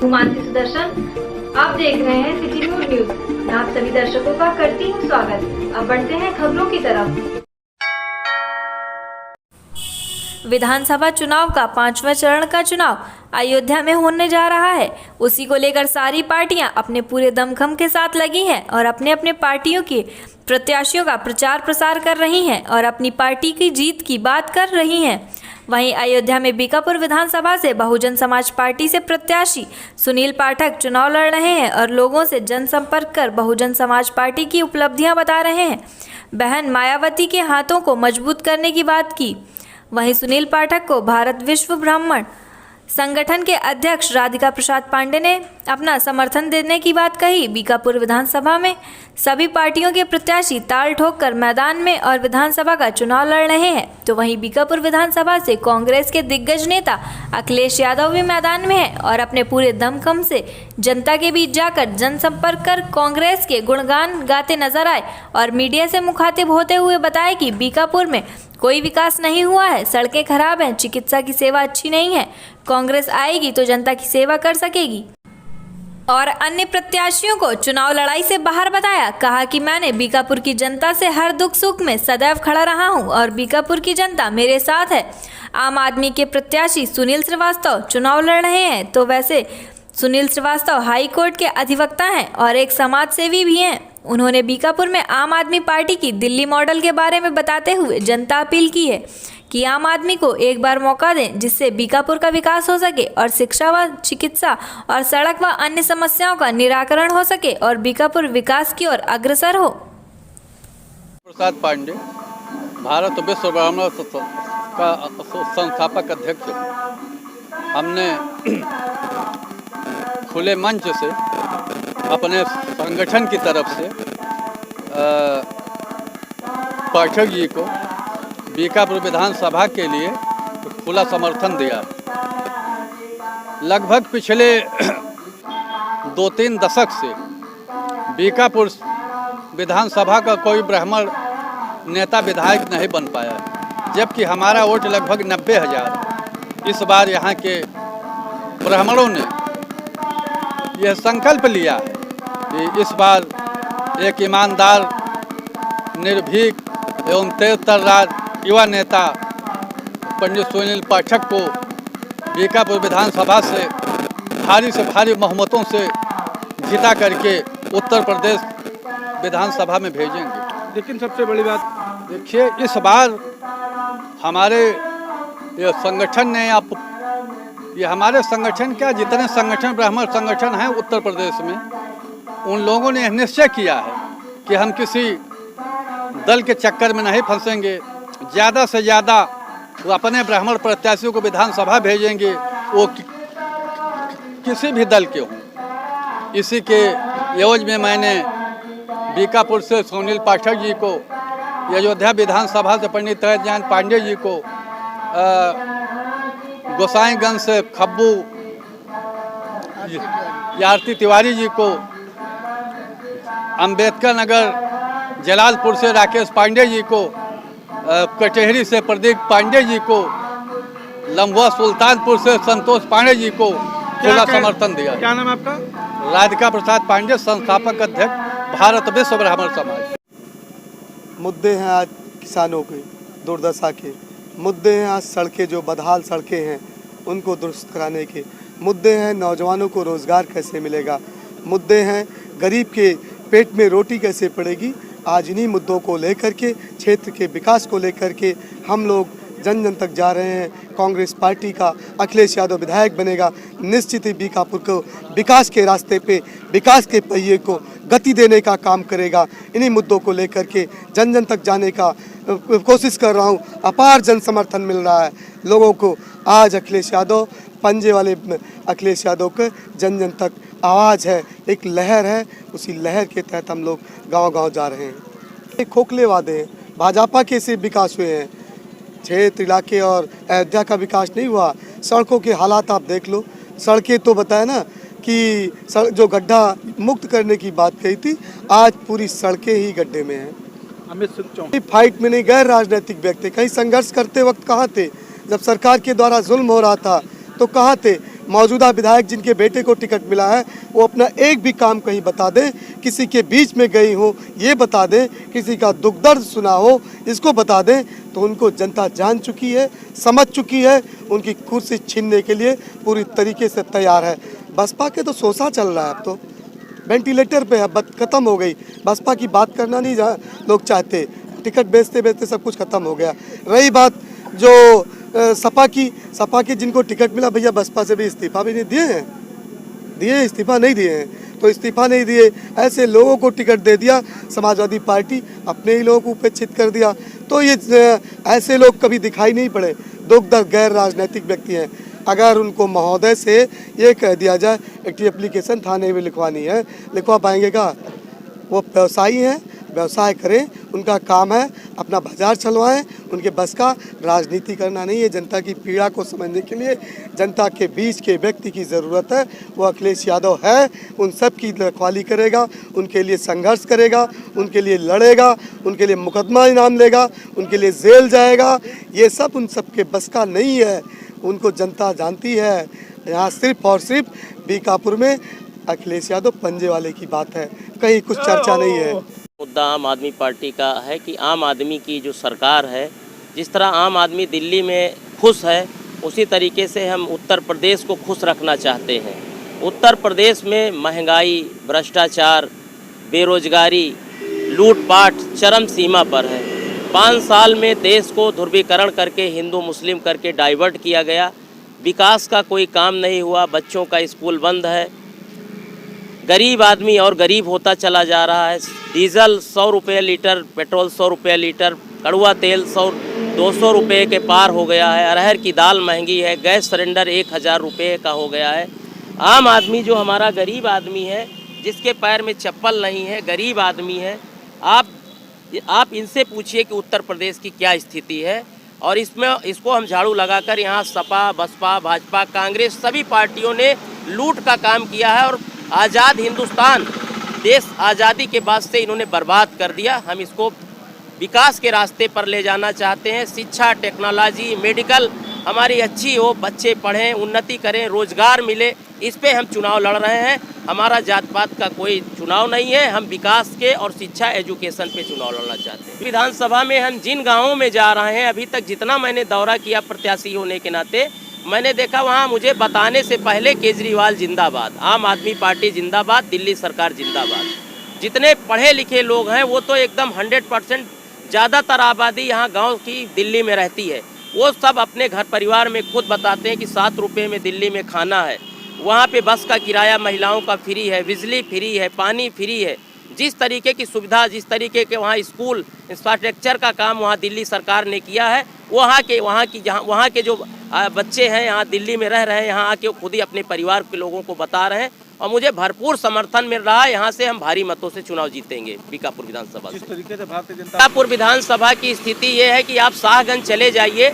हूँ मानसी सुदर्शन। आप देख रहे हैं सिटी न्यूज। मैं आप सभी दर्शकों का करती हूँ स्वागत। अब बढ़ते हैं खबरों की तरफ। विधानसभा चुनाव का 5वां चरण का चुनाव अयोध्या में होने जा रहा है। उसी को लेकर सारी पार्टियां अपने पूरे दमखम के साथ लगी हैं और अपने अपने पार्टियों के प्रत्याशियों का प्रचार प्रसार कर रही हैं और अपनी पार्टी की जीत की बात कर रही हैं। वहीं अयोध्या में बीकापुर विधानसभा से बहुजन समाज पार्टी से प्रत्याशी सुनील पाठक चुनाव लड़ रहे हैं और लोगों से जनसंपर्क कर बहुजन समाज पार्टी की उपलब्धियां बता रहे हैं। बहन मायावती के हाथों को मजबूत करने की बात की। वहीं सुनील पाठक को भारत विश्व ब्राह्मण संगठन के अध्यक्ष राधिका प्रसाद पांडे ने अपना समर्थन देने की बात कही। बीकापुर विधानसभा में सभी पार्टियों के प्रत्याशी ताल ठोक कर मैदान में और विधानसभा का चुनाव लड़ रहे हैं। तो वहीं बीकापुर विधानसभा से कांग्रेस के दिग्गज नेता अखिलेश यादव भी मैदान में है और अपने पूरे दमखम से जनता के बीच जाकर जनसंपर्क कर कांग्रेस के गुणगान गाते नजर आए और मीडिया से मुखातिब होते हुए बताया कि बीकापुर में कोई विकास नहीं हुआ है, सड़कें खराब हैं, चिकित्सा की सेवा अच्छी नहीं है। कांग्रेस आएगी तो जनता की सेवा कर सकेगी। और अन्य प्रत्याशियों को चुनाव लड़ाई से बाहर बताया। कहा कि मैंने बीकापुर की जनता से हर दुख सुख में सदैव खड़ा रहा हूं और बीकापुर की जनता मेरे साथ है। आम आदमी के प्रत्याशी सुनील श्रीवास्तव चुनाव लड़ रहे हैं। तो वैसे सुनील श्रीवास्तव हाई कोर्ट के अधिवक्ता हैं और एक समाज सेवी भी हैं। उन्होंने बीकापुर में आम आदमी पार्टी की दिल्ली मॉडल के बारे में बताते हुए जनता अपील की है कि आम आदमी को एक बार मौका दें जिससे बीकापुर का विकास हो सके और शिक्षा व चिकित्सा और सड़क व अन्य समस्याओं का निराकरण हो सके और बीकापुर विकास की ओर अग्रसर हो। प्रसाद पांडे भारत विश्व ब्राह्मण का संस्थापक अध्यक्ष। हमने खुले मंच से अपने संगठन की तरफ से पाठक जी को बीकापुर विधानसभा के लिए खुला समर्थन दिया। लगभग पिछले 2-3 दशक से बीकापुर विधानसभा का कोई ब्राह्मण नेता विधायक नहीं बन पाया, जबकि हमारा वोट लगभग 90,000। इस बार यहाँ के ब्राह्मणों ने यह संकल्प लिया है कि इस बार एक ईमानदार, निर्भीक एवं तेज-तर्रार युवा नेता पंडित सुनील पाठक को बीकापुर विधानसभा से भारी बहुमतों से जीता करके उत्तर प्रदेश विधानसभा में भेजेंगे। लेकिन सबसे बड़ी बात देखिए, इस बार हमारे ये संगठन ने ये हमारे संगठन क्या, जितने संगठन ब्राह्मण संगठन हैं उत्तर प्रदेश में, उन लोगों ने निश्चय किया है कि हम किसी दल के चक्कर में नहीं फंसेंगे। ज़्यादा से ज़्यादा वो अपने ब्राह्मण प्रत्याशियों को विधानसभा भेजेंगे, वो किसी भी दल के हों। इसी के एवज में मैंने बीकापुर से सुनील पाठक जी को, अयोध्या विधानसभा से पंडित तैजयान पांडे जी को, गोसाईगंज से खब्बू आरती तिवारी जी को, अंबेडकर नगर जलालपुर से राकेश पांडे जी को, कचहरी से प्रदीप पांडे जी को, लम्बुआ सुल्तानपुर से संतोष पांडे जी को पूरा समर्थन दिया। क्या नाम है आपका? राधिका प्रसाद पांडे, संस्थापक अध्यक्ष भारत विश्व ब्राह्मण समाज। मुद्दे हैं आज किसानों के, दुर्दशा के मुद्दे हैं। आज सड़कें, जो बदहाल सड़कें हैं उनको दुरुस्त कराने के मुद्दे हैं। नौजवानों को रोज़गार कैसे मिलेगा, मुद्दे हैं। गरीब के पेट में रोटी कैसे पड़ेगी। आज इन्हीं मुद्दों को लेकर के, क्षेत्र के विकास को लेकर के हम लोग जन जन तक जा रहे हैं। कांग्रेस पार्टी का अखिलेश यादव विधायक बनेगा, निश्चित ही बीकापुर को विकास के रास्ते पे, विकास के पहिए को गति देने का काम करेगा। इन्हीं मुद्दों को लेकर के जन जन तक जाने का कोशिश कर रहा हूं। अपार जन समर्थन मिल रहा है लोगों को। आज अखिलेश यादव, पंजे वाले अखिलेश यादव के जन जन तक आवाज़ है, एक लहर है। उसी लहर के तहत हम लोग गांव-गांव जा रहे हैं। एक खोखले वादे हैं, भाजपा के से विकास हुए हैं। क्षेत्र, इलाके और अयोध्या का विकास नहीं हुआ। सड़कों के हालात आप देख लो। सड़कें तो बताया ना कि जो गड्ढा मुक्त करने की बात कही थी, आज पूरी सड़कें ही गड्ढे में हैं। अमित सिंह चौहान फाइट में नहीं गए राजनीतिक व्यक्ति, कहीं संघर्ष करते वक्त कहाँ थे? जब सरकार के द्वारा जुल्म हो रहा था तो कहाँ थे? मौजूदा विधायक जिनके बेटे को टिकट मिला है वो अपना एक भी काम कहीं बता दें, किसी के बीच में गई हो ये बता दें, किसी का दुख दर्द सुना हो इसको बता दें, तो उनको जनता जान चुकी है, समझ चुकी है, उनकी कुर्सी छीनने के लिए पूरी तरीके से तैयार है। बसपा के तो सोसा चल रहा है, अब तो वेंटिलेटर पे है, खत्म हो गई। बसपा की बात करना नहीं लोग चाहते, टिकट बेचते बेचते सब कुछ खत्म हो गया। रही बात जो सपा की जिनको टिकट मिला, भैया बसपा से भी इस्तीफा भी नहीं दिए इस्तीफा नहीं दिए हैं, तो इस्तीफा नहीं दिए, ऐसे लोगों को टिकट दे दिया। समाजवादी पार्टी अपने ही लोगों को उपेक्षित कर दिया। तो ये ऐसे लोग कभी दिखाई नहीं पड़े, दुख दर्द गैर राजनीतिक व्यक्ति हैं। अगर उनको महोदय से ये कह दिया जाए एक एप्लीकेशन थाने में लिखवानी है, लिखवा पाएंगे क्या? वो व्यवसायी हैं, व्यवसाय करें, उनका काम है, अपना बाजार चलवाएं, उनके बस का राजनीति करना नहीं है। जनता की पीड़ा को समझने के लिए जनता के बीच के व्यक्ति की ज़रूरत है, वो अखिलेश यादव है। उन सब की रखवाली करेगा, उनके लिए संघर्ष करेगा, उनके लिए लड़ेगा, उनके लिए मुकदमा इनाम लेगा, उनके लिए जेल जाएगा। ये सब उन सब के बस का नहीं है, उनको जनता जानती है। यहाँ सिर्फ और सिर्फ बीकापुर में अखिलेश यादव पंजे वाले की बात है, कहीं कुछ चर्चा नहीं है। मुद्दा आम आदमी पार्टी का है कि आम आदमी की जो सरकार है, जिस तरह आम आदमी दिल्ली में खुश है, उसी तरीके से हम उत्तर प्रदेश को खुश रखना चाहते हैं। उत्तर प्रदेश में महंगाई, भ्रष्टाचार, बेरोजगारी, लूटपाट चरम सीमा पर है। 5 साल में देश को ध्रुवीकरण करके हिंदू मुस्लिम करके डाइवर्ट किया गया। विकास का कोई काम नहीं हुआ, बच्चों का स्कूल बंद है, गरीब आदमी और गरीब होता चला जा रहा है। डीजल 100 रुपये लीटर, पेट्रोल 100 रुपये लीटर, कड़वा तेल 200 रुपये के पार हो गया है। अरहर की दाल महंगी है, गैस सिलेंडर 1000 रुपये का हो गया है। आम आदमी जो हमारा गरीब आदमी है, जिसके पैर में चप्पल नहीं है, गरीब आदमी है, आप इनसे पूछिए कि उत्तर प्रदेश की क्या स्थिति है। और इसको हम झाड़ू लगाकर यहाँ सपा, बसपा, भाजपा, कांग्रेस सभी पार्टियों ने लूट का काम किया है और आज़ाद हिंदुस्तान, देश आज़ादी के बाद से इन्होंने बर्बाद कर दिया। हम इसको विकास के रास्ते पर ले जाना चाहते हैं। शिक्षा, टेक्नोलॉजी, मेडिकल हमारी अच्छी हो, बच्चे पढ़ें, उन्नति करें, रोजगार मिले, इस पे हम चुनाव लड़ रहे हैं। हमारा जात पात का कोई चुनाव नहीं है, हम विकास के और शिक्षा, एजुकेशन पे चुनाव लड़ना चाहते हैं। विधानसभा में हम जिन गाँवों में जा रहे हैं, अभी तक जितना मैंने दौरा किया प्रत्याशी होने के नाते, मैंने देखा वहाँ मुझे बताने से पहले केजरीवाल जिंदाबाद, आम आदमी पार्टी जिंदाबाद, दिल्ली सरकार जिंदाबाद। जितने पढ़े लिखे लोग हैं वो तो एकदम 100% ज़्यादातर आबादी यहाँ गांव की दिल्ली में रहती है। वो सब अपने घर परिवार में खुद बताते हैं कि 7 रुपये में दिल्ली में खाना है, वहाँ पे बस का किराया महिलाओं का फ्री है, बिजली फ्री है, पानी फ्री है। जिस तरीके की सुविधा, जिस तरीके के वहाँ स्कूल इंफ्रास्ट्रक्चर का काम वहाँ दिल्ली सरकार ने किया है, वहाँ के जो बच्चे हैं यहाँ दिल्ली में रह रहे हैं, यहाँ आके खुद ही अपने परिवार के लोगों को बता रहे हैं और मुझे भरपूर समर्थन मिल रहा है। यहाँ से हम भारी मतों से चुनाव जीतेंगे बीकापुर विधानसभा से। जिस तरीके से भारतीय जनता बीकापुर विधानसभा की स्थिति ये है कि आप शाहगंज चले जाइए,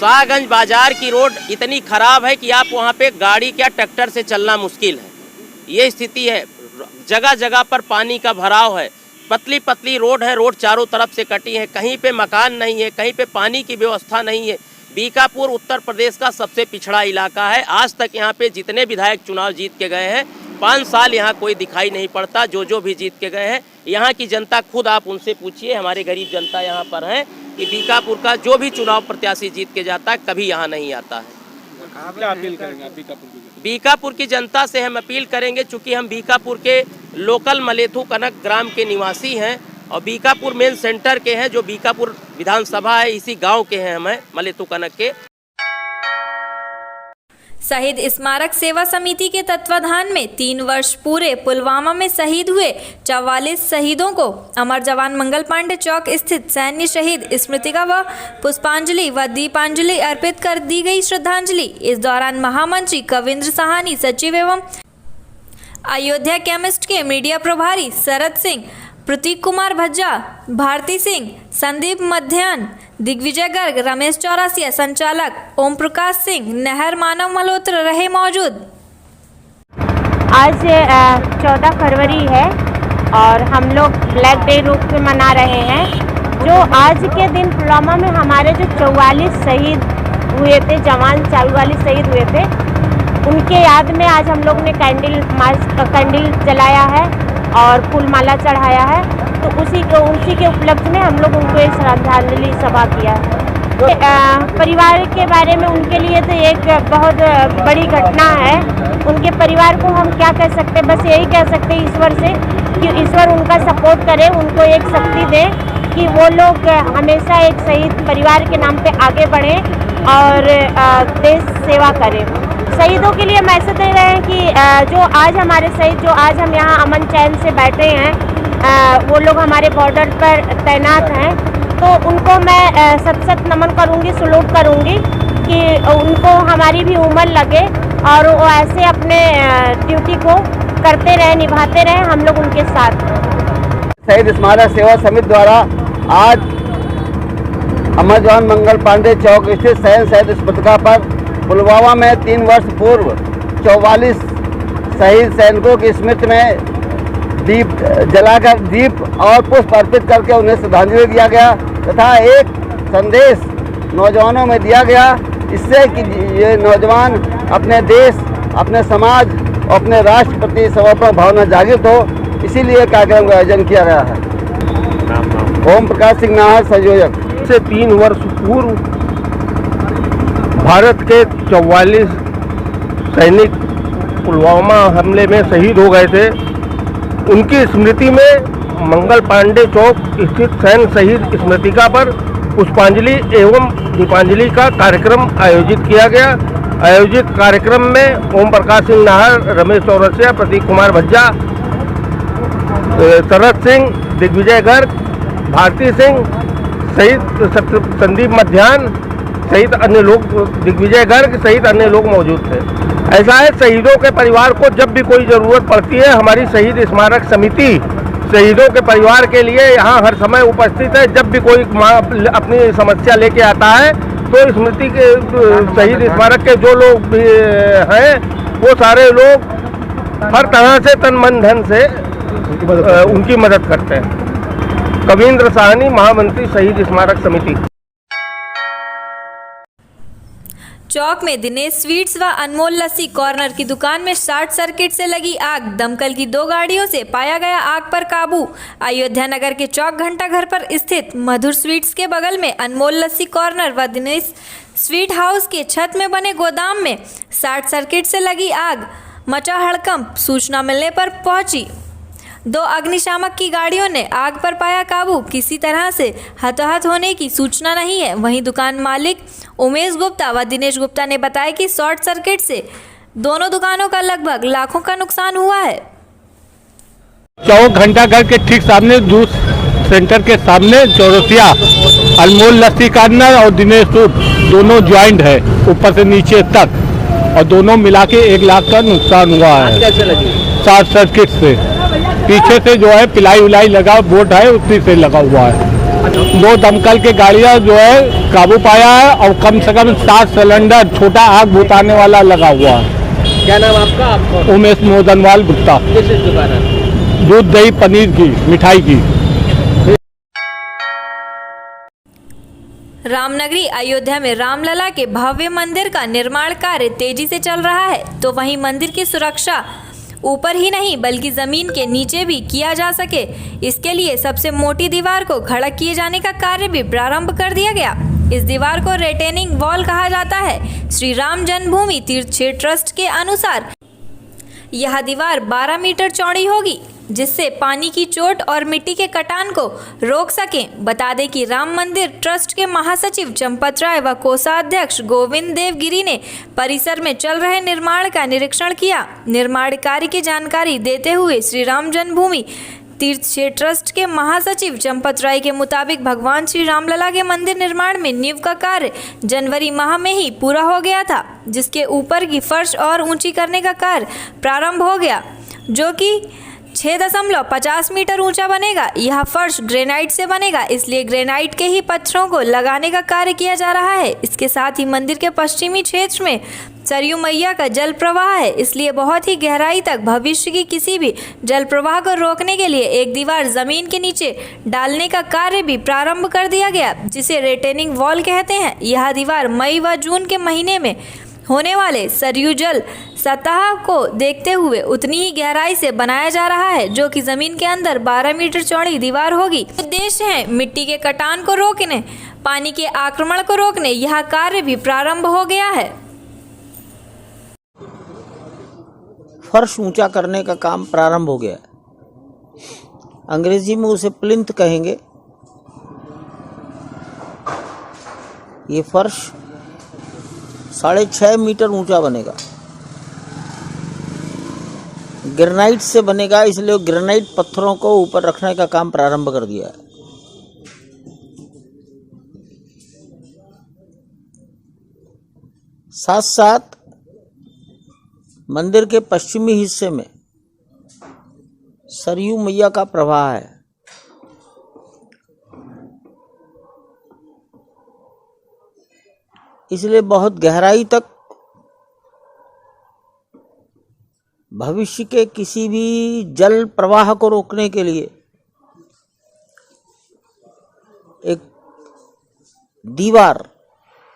शाहगंज बाजार की रोड इतनी खराब है कि आप वहाँ पे गाड़ी क्या ट्रैक्टर से चलना मुश्किल है। ये स्थिति है, जगह जगह पर पानी का भराव है, पतली पतली रोड है, रोड चारों तरफ से कटी है, कहीं पे मकान नहीं है, कहीं पे पानी की व्यवस्था नहीं है। बीकापुर उत्तर प्रदेश का सबसे पिछड़ा इलाका है। आज तक यहाँ पे जितने विधायक चुनाव जीत के गए हैं, 5 साल यहाँ कोई दिखाई नहीं पड़ता। जो भी जीत के गए हैं, यहाँ की जनता खुद आप उनसे पूछिए, हमारे गरीब जनता यहाँ पर है, कि बीकापुर का जो भी चुनाव प्रत्याशी जीत के जाता है कभी यहाँ नहीं आता है। क्या अपील करेंगे आप बीकापुर की जनता से हम अपील करेंगे, चूँकि हम बीकापुर के लोकल मलेथू कनक ग्राम के निवासी हैं और बीकापुर मेन सेंटर के हैं, जो बीकापुर विधानसभा है, इसी गांव के हैं हमें मलेथू कनक के। शहीद स्मारक सेवा समिति के तत्वाधान में 3 वर्ष पूरे पुलवामा में शहीद हुए 44 शहीदों को अमर जवान मंगल पांडे चौक स्थित सैन्य शहीद स्मृतिका व पुष्पांजलि व दीपांजलि अर्पित कर दी गई श्रद्धांजलि। इस दौरान महामंत्री कविंद्र साहानी, सचिव एवं अयोध्या केमिस्ट के मीडिया प्रभारी शरद सिंह, प्रतीक कुमार भज्जा, भारती सिंह, संदीप मध्यान, दिग्विजय गर्ग, रमेश चौरसिया, संचालक ओम प्रकाश सिंह, नहर मानव मल्होत्रा रहे मौजूद। आज 14 फरवरी है और हम लोग ब्लैक डे रूप में मना रहे हैं। जो आज के दिन पुलवामा में हमारे जो 44 शहीद हुए थे, जवान 44 शहीद हुए थे, उनके याद में आज हम लोग ने कैंडल जलाया है और फूल माला चढ़ाया है। तो उसी के उपलक्ष्य में हम लोग उनको एक श्रद्धांजलि सभा किया है। परिवार के बारे में उनके लिए तो एक बहुत बड़ी घटना है। उनके परिवार को हम क्या कह सकते, बस यही कह सकते हैं ईश्वर से कि ईश्वर उनका सपोर्ट करे, उनको एक शक्ति दे कि वो लोग हमेशा एक शहीद परिवार के नाम पे आगे बढ़ें और देश सेवा करें। शहीदों के लिए हम ऐसे दे रहे हैं कि जो आज हमारे शहीद, जो आज हम यहाँ अमन चैन से बैठे हैं, वो लोग हमारे बॉर्डर पर तैनात हैं, तो उनको मैं सत नमन करूँगी, सलूट करूँगी कि उनको हमारी भी उम्र लगे और वो ऐसे अपने ड्यूटी को करते रहे, निभाते रहे, हम लोग उनके साथ। शहीद स्मारक सेवा समिति द्वारा आज अमर जवान मंगल पांडे चौक स्थित शहीद स्मृतिका पर पुलवामा में 3 वर्ष पूर्व 44 शहीद सैनिकों की स्मृति में दीप जलाकर दीप और पुष्प अर्पित करके उन्हें श्रद्धांजलि दिया गया तथा एक संदेश नौजवानों में दिया गया, इससे कि ये नौजवान अपने देश, अपने समाज और अपने राष्ट्र प्रति समर्पण भावना जागृत हो, इसीलिए कार्यक्रम का आयोजन किया गया है। ओम प्रकाश सिंह नाहर, संयोजक। से 3 वर्ष पूर्व भारत के 44 सैनिक पुलवामा हमले में शहीद हो गए थे। उनकी स्मृति में मंगल पांडे चौक स्थित सैन्य शहीद स्मृतिका पर पुष्पांजलि एवं दीपांजलि का कार्यक्रम आयोजित किया गया। आयोजित कार्यक्रम में ओम प्रकाश सिंह नाहर, रमेश चौरसिया, प्रतीक कुमार भज्जा, शरद सिंह, दिग्विजय गर्ग, भारती सिंह सहित संदीप मध्यान सहित अन्य लोग, दिग्विजय गर्ग सहित अन्य लोग मौजूद थे। ऐसा है, शहीदों के परिवार को जब भी कोई ज़रूरत पड़ती है, हमारी शहीद स्मारक समिति शहीदों के परिवार के लिए यहाँ हर समय उपस्थित है। जब भी कोई अपनी समस्या लेके आता है तो स्मृति के शहीद स्मारक के जो लोग भी हैं वो सारे लोग हर तरह से तन मन धन से उनकी मदद करते हैं। कविंद्र साहनी, महामंत्री, शहीद स्मारक समिति। चौक में दिनेश स्वीट्स व अनमोल लस्सी कॉर्नर की दुकान में शॉर्ट सर्किट से लगी आग। दमकल की 2 गाड़ियों से पाया गया आग पर काबू। अयोध्या नगर के चौक घंटा घर पर स्थित मधुर स्वीट्स के बगल में अनमोल लस्सी कॉर्नर व दिनेश स्वीट हाउस के छत में बने गोदाम में शॉर्ट सर्किट से लगी आग। मचा हड़कंप। सूचना मिलने पर पहुंची 2 अग्निशामक की गाड़ियों ने आग पर पाया काबू। किसी तरह से हताहत होने की सूचना नहीं है। वहीं दुकान मालिक उमेश गुप्ता व दिनेश गुप्ता ने बताया कि शॉर्ट सर्किट से दोनों दुकानों का लगभग लाखों का नुकसान हुआ है। चौक घंटा घर के ठीक सामने जूस सेंटर के सामने चौरसिया अनमोल लस्सी कॉर्नर और दिनेश सूप दोनों ज्वाइंट है, ऊपर से नीचे तक, और दोनों मिला के 1 लाख का नुकसान हुआ है। कैसे लगी? शॉर्ट सर्किट से पीछे से जो है पिलाई उलाई लगा बोर्ड है, उसी से लगा हुआ है। 2 दमकल के गाड़ियां जो है काबू पाया है और कम से कम 7 सिलेंडर छोटा आग बुताने वाला लगा हुआ है। क्या नाम आपका? उमेश मोदनवाल गुप्ता। किस दुकान है? दूध दही पनीर की, मिठाई की। रामनगरी अयोध्या में रामलला के भव्य मंदिर का निर्माण कार्य तेजी से चल रहा है, तो वहीं मंदिर की सुरक्षा ऊपर ही नहीं बल्कि जमीन के नीचे भी किया जा सके, इसके लिए सबसे मोटी दीवार को खड़ा किए जाने का कार्य भी प्रारंभ कर दिया गया। इस दीवार को रिटेनिंग वॉल कहा जाता है। श्री राम जन्मभूमि तीर्थ क्षेत्र ट्रस्ट के अनुसार यह दीवार 12 मीटर चौड़ी होगी, जिससे पानी की चोट और मिट्टी के कटान को रोक सकें। बता दें कि राम मंदिर ट्रस्ट के महासचिव चंपत राय व कोषाध्यक्ष गोविंद देव गिरी ने परिसर में चल रहे निर्माण का निरीक्षण किया। निर्माण कार्य की जानकारी देते हुए श्री राम जन्मभूमि तीर्थ क्षेत्र ट्रस्ट के महासचिव चंपत राय के मुताबिक भगवान श्री रामलला के मंदिर निर्माण में नींव का कार्य जनवरी माह में ही पूरा हो गया था, जिसके ऊपर की फर्श और ऊंची करने का कार्य प्रारंभ हो गया, जो कि 6.50 मीटर ऊंचा बनेगा। यह फर्श ग्रेनाइट से बनेगा, इसलिए ग्रेनाइट के ही पत्थरों को लगाने का कार्य किया जा रहा है। इसके साथ ही मंदिर के पश्चिमी क्षेत्र में सरयू मैया का जल प्रवाह है, इसलिए बहुत ही गहराई तक भविष्य की किसी भी जल प्रवाह को रोकने के लिए एक दीवार जमीन के नीचे डालने का कार्य भी प्रारंभ कर दिया गया, जिसे रिटेनिंग वॉल कहते हैं। यह दीवार मई व जून के महीने में होने वाले सरयू जल सतह को देखते हुए उतनी ही गहराई से बनाया जा रहा है, जो कि जमीन के अंदर 12 मीटर चौड़ी दीवार होगी। उद्देश्य है मिट्टी के कटान को रोकने, पानी के आक्रमण को रोकने। यह कार्य भी प्रारंभ हो गया है। फर्श ऊंचा करने का काम प्रारंभ हो गया है। अंग्रेजी में उसे प्लिंथ कहेंगे। ये फर्श 6.5 मीटर ऊंचा बनेगा। ग्रेनाइट से बनेगा, इसलिए ग्रेनाइट पत्थरों को ऊपर रखने का काम प्रारंभ कर दिया है। साथ साथ मंदिर के पश्चिमी हिस्से में सरयू मैया का प्रवाह है। इसलिए बहुत गहराई तक भविष्य के किसी भी जल प्रवाह को रोकने के लिए एक दीवार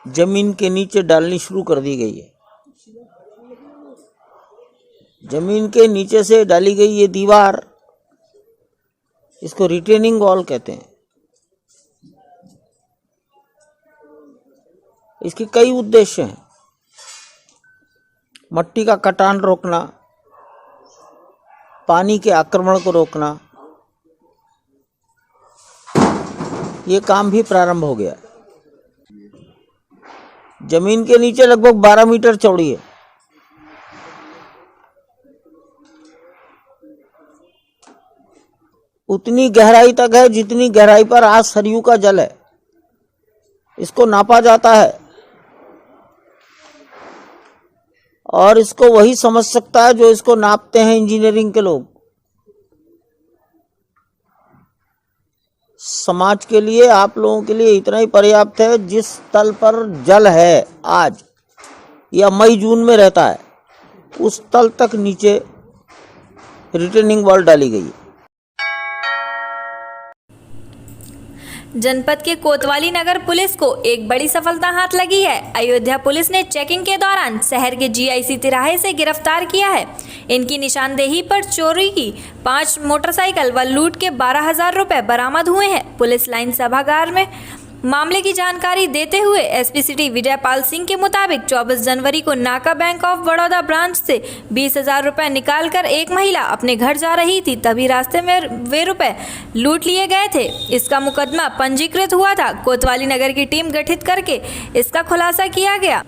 जमीन के नीचे डालनी शुरू कर दी गई है। जमीन के नीचे से डाली गई ये दीवार, इसको रिटेनिंग वॉल कहते हैं। इसके कई उद्देश्य हैं। मिट्टी का कटान रोकना, पानी के आक्रमण को रोकना, ये काम भी प्रारंभ हो गया। जमीन के नीचे लगभग 12 मीटर चौड़ी है। उतनी गहराई तक है जितनी गहराई पर आज सरयू का जल है। इसको नापा जाता है और इसको वही समझ सकता है जो इसको नापते हैं इंजीनियरिंग के लोग। समाज के लिए, आप लोगों के लिए इतना ही पर्याप्त है। जिस तल पर जल है आज या मई जून में रहता है, उस तल तक नीचे रिटेनिंग वॉल डाली गई है। जनपद के कोतवाली नगर पुलिस को एक बड़ी सफलता हाथ लगी है। अयोध्या पुलिस ने चेकिंग के दौरान शहर के GIC तिराहे से गिरफ्तार किया है। इनकी निशानदेही पर चोरी की 5 मोटरसाइकिल व लूट के 12,000 रुपए बरामद हुए हैं। पुलिस लाइन सभागार में मामले की जानकारी देते हुए SP सिटी विजयपाल सिंह के मुताबिक 24 जनवरी को नाका बैंक ऑफ बड़ौदा ब्रांच से 20,000 रुपए निकालकर एक महिला अपने घर जा रही थी, तभी रास्ते में वे रुपए लूट लिए गए थे। इसका मुकदमा पंजीकृत हुआ था। कोतवाली नगर की टीम गठित करके इसका खुलासा किया गया,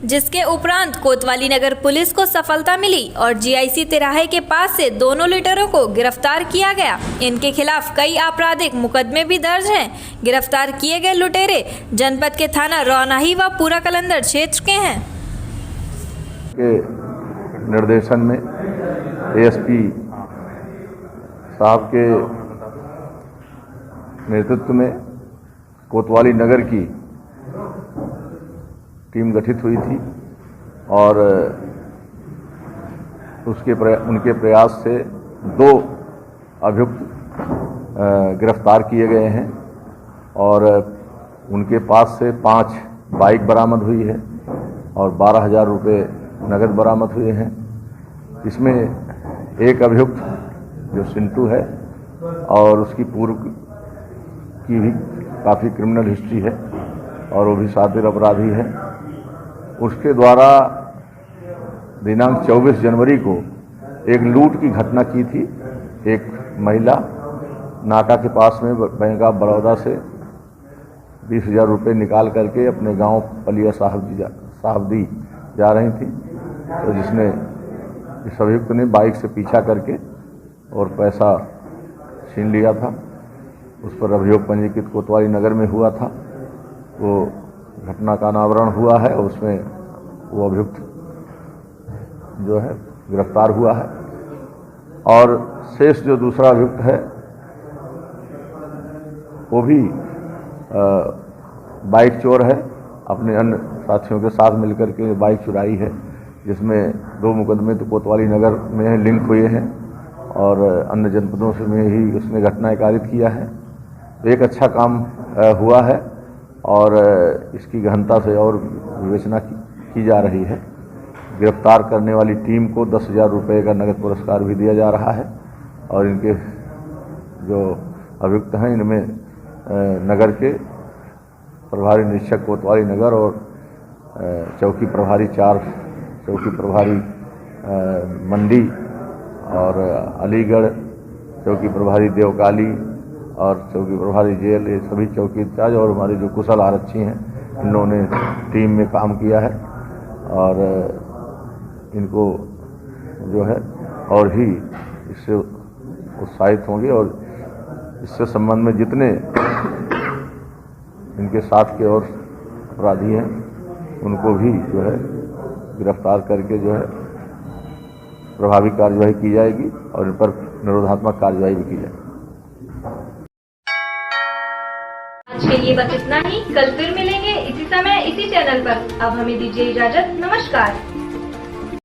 जिसके उपरांत कोतवाली नगर पुलिस को सफलता मिली और GIC तिराहे के पास से दोनों लुटेरों को गिरफ्तार किया गया। इनके खिलाफ कई आपराधिक मुकदमे भी दर्ज हैं। गिरफ्तार किए गए लुटेरे जनपद के थाना रौनाही व पूरा कलंदर क्षेत्र के हैं। के निर्देशन में ASP साहब के नेतृत्व में कोतवाली नगर की टीम गठित हुई थी और उनके प्रयास से 2 अभियुक्त गिरफ्तार किए गए हैं और उनके पास से 5 बाइक बरामद हुई है और 12,000 रुपये नगद बरामद हुए हैं। इसमें एक अभियुक्त जो सिंटू है और उसकी पूर्व की भी काफ़ी क्रिमिनल हिस्ट्री है और वो भी शातिर अपराधी है। उसके द्वारा दिनांक 24 जनवरी को एक लूट की घटना की थी। एक महिला नाका के पास में बैंक ऑफ बड़ौदा से 20,000 रुपये निकाल करके अपने गांव पलिया साहबदी जा रही थी, तो जिसने इस अभियुक्त ने बाइक से पीछा करके और पैसा छीन लिया था। उस पर अभियोग पंजीकृत कोतवाली नगर में हुआ था। वो घटना का अनावरण हुआ है और उसमें वो अभियुक्त जो है गिरफ्तार हुआ है और शेष जो दूसरा अभियुक्त है वो भी बाइक चोर है। अपने अन्य साथियों के साथ मिलकर के बाइक चुराई है, जिसमें 2 मुकदमे तो कोतवाली नगर में लिंक हुए हैं और अन्य जनपदों से में ही उसने घटनाएं कारित किया है। तो एक अच्छा काम हुआ है और इसकी गहनता से और विवेचना की जा रही है। गिरफ्तार करने वाली टीम को 10,000 रुपये का नगद पुरस्कार भी दिया जा रहा है और इनके जो अभियुक्त हैं इनमें नगर के प्रभारी निरीक्षक कोतवाली नगर और चौकी प्रभारी 4 चौकी प्रभारी मंडी और अलीगढ़ चौकी प्रभारी देवकाली और चौकी प्रभारी जेल, ये सभी चौकी इंचार्ज और हमारे जो कुशल आरक्षी हैं इन लोगों ने टीम में काम किया है और इनको जो है और भी इससे उत्साहित होंगे और इससे संबंध में जितने इनके साथ के और अपराधी हैं उनको भी जो है गिरफ्तार करके जो है प्रभावी कार्यवाही की जाएगी और इन पर निरोधात्मक कार्यवाही भी की जाएगी। आज के लिए बस इतना ही। कल फिर मिलेंगे इसी समय इसी चैनल पर। अब हमें दीजिए इजाजत। नमस्कार।